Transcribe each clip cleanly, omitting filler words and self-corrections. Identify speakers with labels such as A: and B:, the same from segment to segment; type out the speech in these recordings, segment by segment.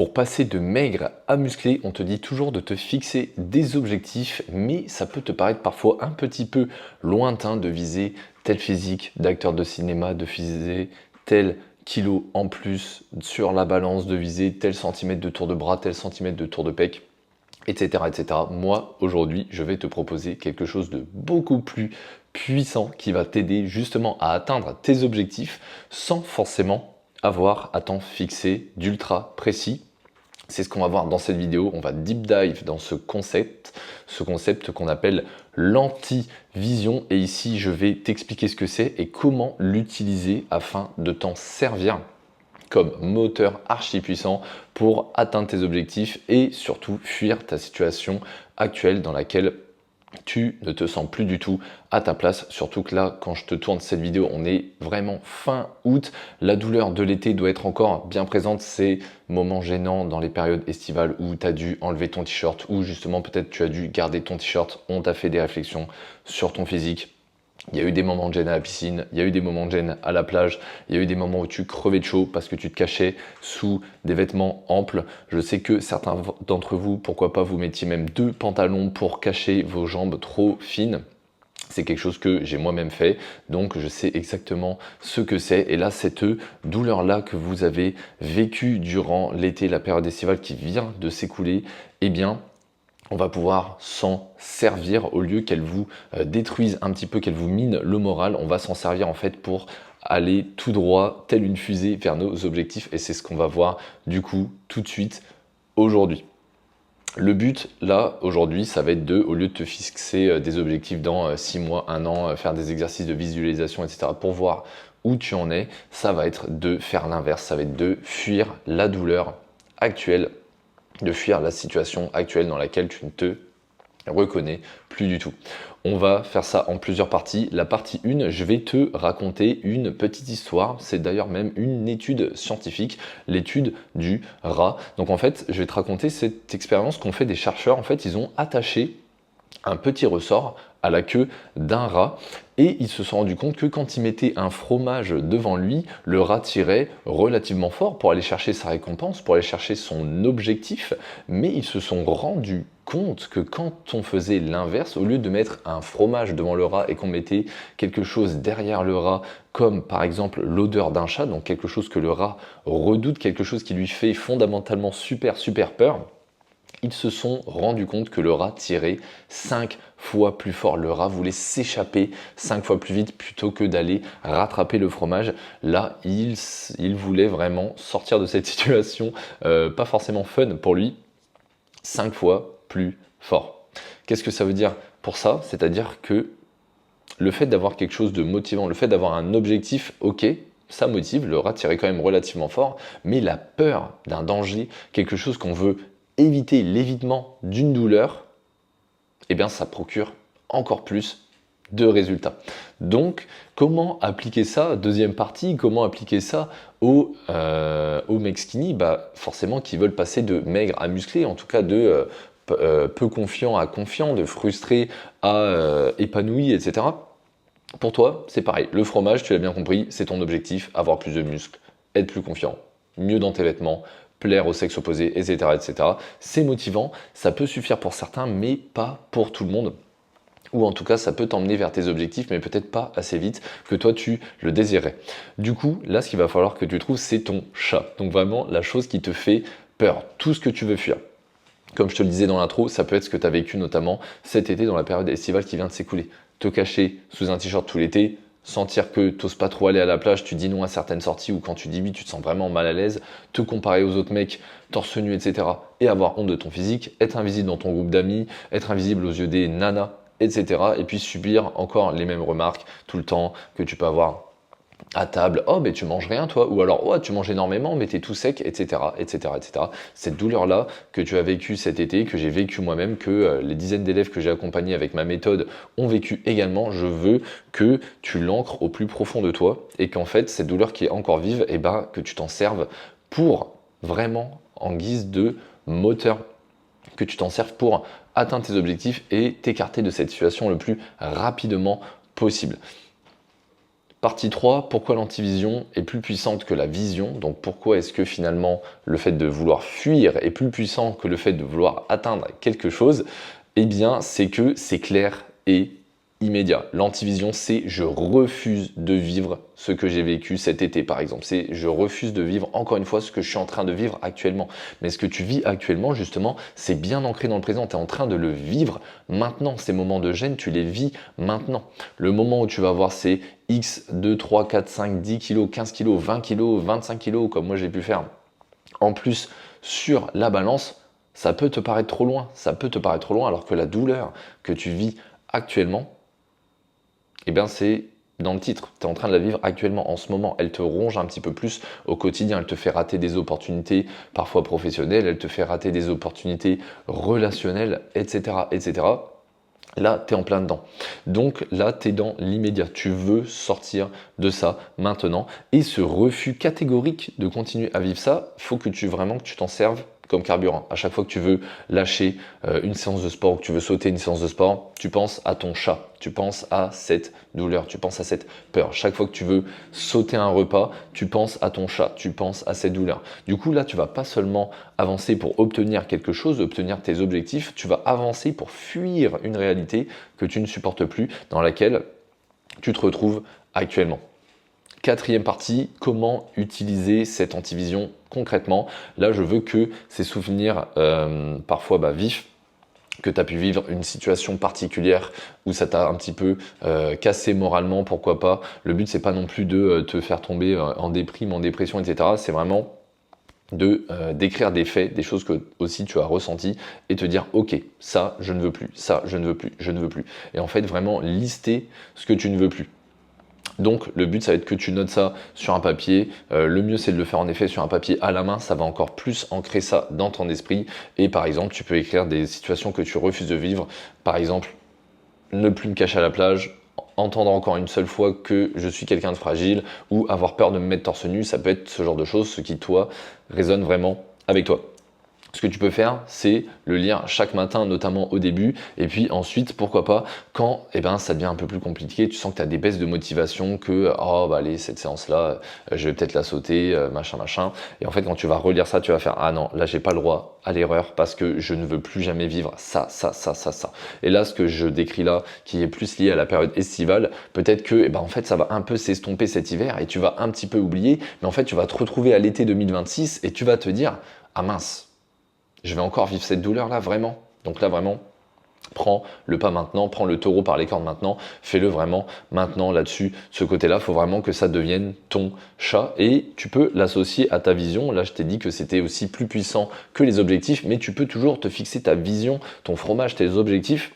A: Pour passer de maigre à musclé, on te dit toujours de te fixer des objectifs, mais ça peut te paraître parfois un petit peu lointain de viser tel physique d'acteur de cinéma, de viser tel kilo en plus sur la balance, de viser tel centimètre de tour de bras, tel centimètre de tour de pec, etc. etc. Moi, aujourd'hui, je vais te proposer quelque chose de beaucoup plus puissant qui va t'aider justement à atteindre tes objectifs sans forcément avoir à t'en fixer d'ultra précis. C'est ce qu'on va voir dans cette vidéo. On va deep dive dans ce concept qu'on appelle l'anti-vision. Et ici, je vais t'expliquer ce que c'est et comment l'utiliser afin de t'en servir comme moteur archi puissant pour atteindre tes objectifs et surtout fuir ta situation actuelle dans laquelle tu ne te sens plus du tout à ta place, surtout que là, quand je te tourne cette vidéo, on est vraiment fin août. La douleur de l'été doit être encore bien présente. Ces moments gênants dans les périodes estivales où tu as dû enlever ton t-shirt, ou justement peut-être tu as dû garder ton t-shirt, on t'a fait des réflexions sur ton physique. Il y a eu des moments de gêne à la piscine, il y a eu des moments de gêne à la plage, il y a eu des moments où tu crevais de chaud parce que tu te cachais sous des vêtements amples. Je sais que certains d'entre vous, pourquoi pas, vous mettiez même 2 pantalons pour cacher vos jambes trop fines. C'est quelque chose que j'ai moi-même fait, donc je sais exactement ce que c'est. Et là, cette douleur-là que vous avez vécue durant l'été, la période estivale qui vient de s'écouler, eh bien, on va pouvoir s'en servir au lieu qu'elle vous détruise un petit peu, qu'elle vous mine le moral. On va s'en servir en fait pour aller tout droit, telle une fusée, vers nos objectifs. Et c'est ce qu'on va voir du coup tout de suite aujourd'hui. Le but là aujourd'hui, ça va être au lieu de te fixer des objectifs dans 6 mois, 1 an, faire des exercices de visualisation, etc. pour voir où tu en es, ça va être de faire l'inverse, ça va être de fuir la douleur actuelle, de fuir la situation actuelle dans laquelle tu ne te reconnais plus du tout. On va faire ça en plusieurs parties. La partie 1, je vais te raconter une petite histoire. C'est d'ailleurs même une étude scientifique, l'étude du rat. Donc en fait, je vais te raconter cette expérience qu'ont fait des chercheurs. En fait, ils ont attaché un petit ressort à la queue d'un rat et ils se sont rendus compte que quand ils mettaient un fromage devant lui, le rat tirait relativement fort pour aller chercher sa récompense, pour aller chercher son objectif, mais ils se sont rendus compte que quand on faisait l'inverse, au lieu de mettre un fromage devant le rat et qu'on mettait quelque chose derrière le rat, comme par exemple l'odeur d'un chat, donc quelque chose que le rat redoute, quelque chose qui lui fait fondamentalement super peur, ils se sont rendus compte que le rat tirait 5 fois plus fort. Le rat voulait s'échapper 5 fois plus vite plutôt que d'aller rattraper le fromage. Là, il voulait vraiment sortir de cette situation, pas forcément fun pour lui, 5 fois plus fort. Qu'est-ce que ça veut dire pour ça? C'est-à-dire que le fait d'avoir quelque chose de motivant, le fait d'avoir un objectif, ok, ça motive, le rat tirait quand même relativement fort, mais la peur d'un danger, quelque chose qu'on veut éviter, l'évitement d'une douleur, eh bien ça procure encore plus de résultats. Donc, comment appliquer ça? Deuxième partie, comment appliquer ça aux mecs skinny? Forcément, qui veulent passer de maigre à musclé, en tout cas de peu confiant à confiant, de frustré à épanoui, etc. Pour toi, c'est pareil. Le fromage, tu l'as bien compris, c'est ton objectif, avoir plus de muscles, être plus confiant, mieux dans tes vêtements, plaire au sexe opposé, etc. etc. C'est motivant, ça peut suffire pour certains, mais pas pour tout le monde. Ou en tout cas, ça peut t'emmener vers tes objectifs, mais peut-être pas assez vite que toi, tu le désirais. Du coup, là, ce qu'il va falloir que tu trouves, c'est ton chat. Donc vraiment, la chose qui te fait peur, tout ce que tu veux fuir. Comme je te le disais dans l'intro, ça peut être ce que tu as vécu notamment cet été dans la période estivale qui vient de s'écouler. Te cacher sous un t-shirt tout l'été, sentir que tu n'oses pas trop aller à la plage, tu dis non à certaines sorties, ou quand tu dis oui, tu te sens vraiment mal à l'aise, te comparer aux autres mecs, torse nu, etc. et avoir honte de ton physique, être invisible dans ton groupe d'amis, être invisible aux yeux des nanas, etc. et puis subir encore les mêmes remarques tout le temps que tu peux avoir à table, oh mais tu manges rien toi, ou alors oh tu manges énormément mais t'es tout sec, etc. etc. etc. Cette douleur-là que tu as vécue cet été, que j'ai vécu moi-même, que les dizaines d'élèves que j'ai accompagnés avec ma méthode ont vécu également, je veux que tu l'ancres au plus profond de toi et qu'en fait cette douleur qui est encore vive, que tu t'en serves pour vraiment en guise de moteur, que tu t'en serves pour atteindre tes objectifs et t'écarter de cette situation le plus rapidement possible. Partie 3, pourquoi l'antivision est plus puissante que la vision? Donc pourquoi est-ce que finalement le fait de vouloir fuir est plus puissant que le fait de vouloir atteindre quelque chose? Eh bien, c'est que c'est clair et immédiat. L'antivision, c'est je refuse de vivre ce que j'ai vécu cet été, par exemple. C'est je refuse de vivre, encore une fois, ce que je suis en train de vivre actuellement. Mais ce que tu vis actuellement, justement, c'est bien ancré dans le présent. Tu es en train de le vivre maintenant. Ces moments de gêne, tu les vis maintenant. Le moment où tu vas avoir ces X, 2, 3, 4, 5, 10 kilos, 15 kilos, 20 kilos, 25 kilos, comme moi j'ai pu faire, en plus sur la balance, ça peut te paraître trop loin. Ça peut te paraître trop loin, alors que la douleur que tu vis actuellement, eh bien c'est dans le titre, tu es en train de la vivre actuellement, en ce moment. Elle te ronge un petit peu plus au quotidien, elle te fait rater des opportunités parfois professionnelles, elle te fait rater des opportunités relationnelles, etc. etc. Là, tu es en plein dedans. Donc là, tu es dans l'immédiat. Tu veux sortir de ça maintenant. Et ce refus catégorique de continuer à vivre ça, il faut que tu t'en serves comme carburant. À chaque fois que tu veux lâcher une séance de sport ou que tu veux sauter une séance de sport, tu penses à ton chat, tu penses à cette douleur, tu penses à cette peur. Chaque fois que tu veux sauter un repas, tu penses à ton chat, tu penses à cette douleur. Du coup, là, tu vas pas seulement avancer pour obtenir quelque chose, obtenir tes objectifs, tu vas avancer pour fuir une réalité que tu ne supportes plus, dans laquelle tu te retrouves actuellement. Quatrième partie, comment utiliser cette antivision concrètement? Là, je veux que ces souvenirs parfois vifs, que tu as pu vivre une situation particulière où ça t'a un petit peu cassé moralement, pourquoi pas. Le but, c'est pas non plus de te faire tomber en déprime, en dépression, etc. C'est vraiment d'écrire des faits, des choses que aussi tu as ressenties et te dire ok, ça je ne veux plus, ça je ne veux plus, je ne veux plus. Et en fait, vraiment lister ce que tu ne veux plus. Donc le but, ça va être que tu notes ça sur un papier. Le mieux, c'est de le faire en effet sur un papier à la main. Ça va encore plus ancrer ça dans ton esprit. Et par exemple, tu peux écrire des situations que tu refuses de vivre. Par exemple, ne plus me cacher à la plage, entendre encore une seule fois que je suis quelqu'un de fragile ou avoir peur de me mettre torse nu. Ça peut être ce genre de choses, ce qui, toi, résonne vraiment avec toi. Ce que tu peux faire, c'est le lire chaque matin, notamment au début, et puis ensuite, pourquoi pas, quand ça devient un peu plus compliqué, tu sens que tu as des baisses de motivation, que allez, cette séance-là, je vais peut-être la sauter, machin, et en fait, quand tu vas relire ça, tu vas faire ah non, là, j'ai pas le droit à l'erreur parce que je ne veux plus jamais vivre ça. Et là, ce que je décris là, qui est plus lié à la période estivale, peut-être que en fait, ça va un peu s'estomper cet hiver et tu vas un petit peu oublier, mais en fait, tu vas te retrouver à l'été 2026 et tu vas te dire ah mince, je vais encore vivre cette douleur là, vraiment. Donc là, vraiment, prends le pas maintenant, prends le taureau par les cornes maintenant, fais-le vraiment maintenant là-dessus. Ce côté-là, il faut vraiment que ça devienne ton chat et tu peux l'associer à ta vision. Là, je t'ai dit que c'était aussi plus puissant que les objectifs, mais tu peux toujours te fixer ta vision, ton fromage, tes objectifs.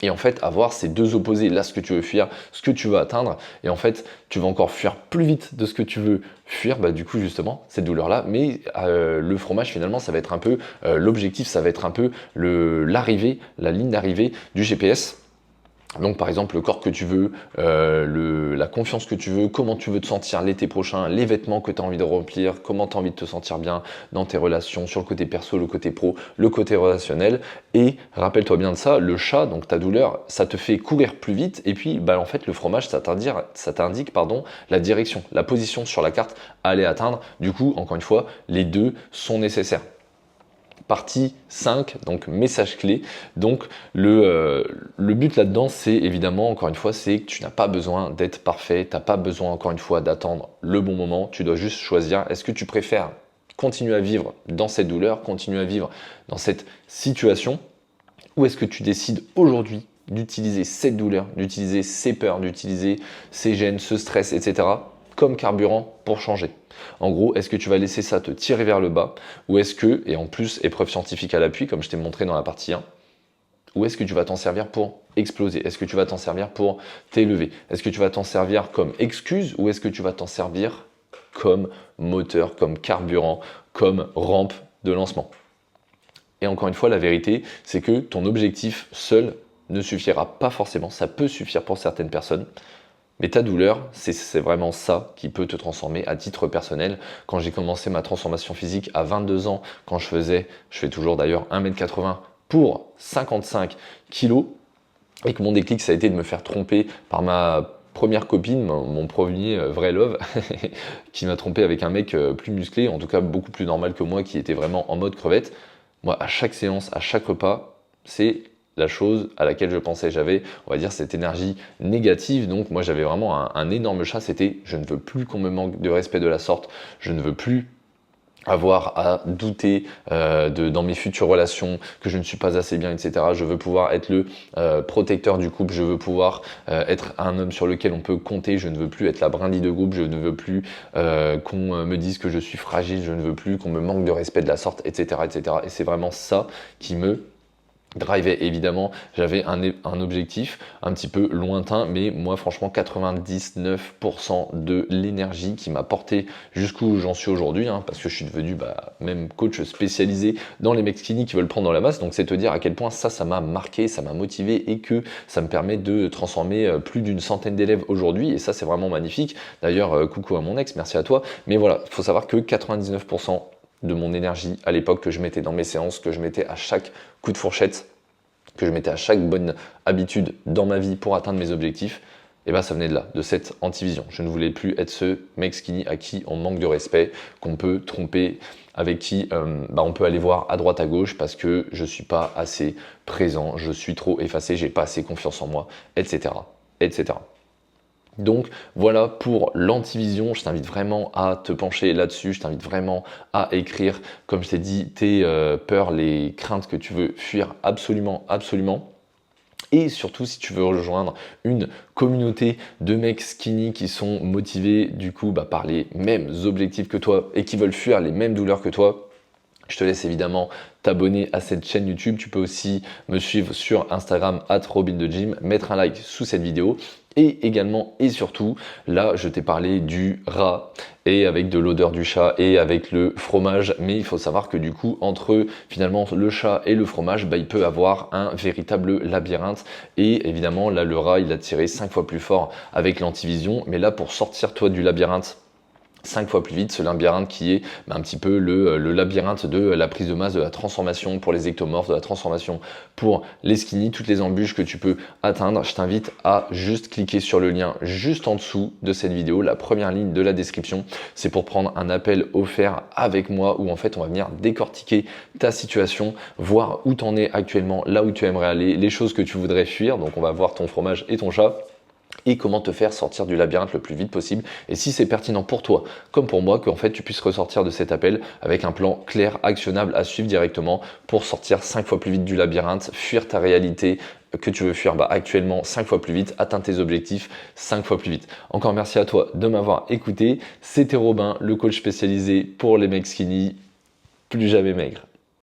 A: Et en fait, avoir ces deux opposés, là, ce que tu veux fuir, ce que tu veux atteindre, et en fait, tu vas encore fuir plus vite de ce que tu veux fuir, du coup, justement, cette douleur-là. Mais le fromage, finalement, ça va être un peu l'objectif, ça va être un peu l'arrivée, la ligne d'arrivée du GPS. Donc par exemple le corps que tu veux, la confiance que tu veux, comment tu veux te sentir l'été prochain, les vêtements que tu as envie de remplir, comment tu as envie de te sentir bien dans tes relations, sur le côté perso, le côté pro, le côté relationnel. Et rappelle-toi bien de ça, le chat, donc ta douleur, ça te fait courir plus vite. Et puis en fait le fromage, ça t'indique la direction, la position sur la carte à aller atteindre. Du coup, encore une fois, les deux sont nécessaires. Partie 5, donc message clé. Donc le but là-dedans, c'est évidemment, encore une fois, c'est que tu n'as pas besoin d'être parfait, tu n'as pas besoin, encore une fois, d'attendre le bon moment, tu dois juste choisir, est-ce que tu préfères continuer à vivre dans cette douleur, continuer à vivre dans cette situation, ou est-ce que tu décides aujourd'hui d'utiliser cette douleur, d'utiliser ces peurs, d'utiliser ces gênes, ce stress, etc., comme carburant pour changer. En gros, est-ce que tu vas laisser ça te tirer vers le bas ou est-ce que, et en plus épreuve scientifique à l'appui comme je t'ai montré dans la partie 1, ou est-ce que tu vas t'en servir pour exploser? Est-ce que tu vas t'en servir pour t'élever? Est-ce que tu vas t'en servir comme excuse ou est-ce que tu vas t'en servir comme moteur, comme carburant, comme rampe de lancement? Et encore une fois, la vérité, c'est que ton objectif seul ne suffira pas forcément. Ça peut suffire pour certaines personnes, mais ta douleur, c'est vraiment ça qui peut te transformer à titre personnel. Quand j'ai commencé ma transformation physique à 22 ans, quand je fais toujours d'ailleurs 1m80 pour 55 kg, et que mon déclic, ça a été de me faire tromper par ma première copine, mon premier vrai love, qui m'a trompé avec un mec plus musclé, en tout cas beaucoup plus normal que moi, qui était vraiment en mode crevette. Moi, à chaque séance, à chaque repas, c'est la chose à laquelle je pensais. J'avais, on va dire, cette énergie négative. Donc moi, j'avais vraiment un énorme chat. C'était, je ne veux plus qu'on me manque de respect de la sorte. Je ne veux plus avoir à douter dans mes futures relations, que je ne suis pas assez bien, etc. Je veux pouvoir être le protecteur du couple, je veux pouvoir être un homme sur lequel on peut compter, je ne veux plus être la brindille de groupe, je ne veux plus qu'on me dise que je suis fragile, je ne veux plus qu'on me manque de respect de la sorte, etc. etc. Et c'est vraiment ça qui me drivait. Évidemment, j'avais un objectif un petit peu lointain, mais moi franchement 99% de l'énergie qui m'a porté jusqu'où j'en suis aujourd'hui, parce que je suis devenu même coach spécialisé dans les mecs skinny qui veulent prendre dans la masse. Donc c'est te dire à quel point ça m'a marqué, ça m'a motivé et que ça me permet de transformer plus d'une centaine d'élèves aujourd'hui, et ça c'est vraiment magnifique. D'ailleurs coucou à mon ex, merci à toi. Mais voilà, il faut savoir que 99% de mon énergie à l'époque que je mettais dans mes séances, que je mettais à chaque coup de fourchette, que je mettais à chaque bonne habitude dans ma vie pour atteindre mes objectifs, et ça venait de là, de cette anti-vision. Je ne voulais plus être ce mec skinny à qui on manque de respect, qu'on peut tromper, avec qui on peut aller voir à droite à gauche parce que je suis pas assez présent, je suis trop effacé, j'ai pas assez confiance en moi, etc. etc. Donc voilà pour l'antivision, je t'invite vraiment à te pencher là-dessus, je t'invite vraiment à écrire, comme je t'ai dit, tes peurs, les craintes que tu veux fuir absolument, absolument. Et surtout, si tu veux rejoindre une communauté de mecs skinny qui sont motivés du coup par les mêmes objectifs que toi et qui veulent fuir les mêmes douleurs que toi, je te laisse évidemment t'abonner à cette chaîne YouTube. Tu peux aussi me suivre sur Instagram @robindegym, mettre un like sous cette vidéo. Et également et surtout, là je t'ai parlé du rat et avec de l'odeur du chat et avec le fromage, mais il faut savoir que du coup entre finalement le chat et le fromage, il peut avoir un véritable labyrinthe, et évidemment là le rat il a tiré 5 fois plus fort avec l'antivision, mais là pour sortir toi du labyrinthe 5 fois plus vite, ce labyrinthe qui est un petit peu le labyrinthe de la prise de masse, de la transformation pour les ectomorphes, de la transformation pour les skinny, toutes les embûches que tu peux atteindre. Je t'invite à juste cliquer sur le lien juste en dessous de cette vidéo, la première ligne de la description. C'est pour prendre un appel offert avec moi où en fait on va venir décortiquer ta situation, voir où tu en es actuellement, là où tu aimerais aller, les choses que tu voudrais fuir. Donc on va voir ton fromage et ton chat, et comment te faire sortir du labyrinthe le plus vite possible. Et si c'est pertinent pour toi comme pour moi, qu'en fait tu puisses ressortir de cet appel avec un plan clair, actionnable à suivre directement pour sortir 5 fois plus vite du labyrinthe, fuir ta réalité que tu veux fuir actuellement 5 fois plus vite, atteindre tes objectifs 5 fois plus vite. Encore merci à toi de m'avoir écouté. C'était Robin, le coach spécialisé pour les mecs skinny, plus jamais maigres.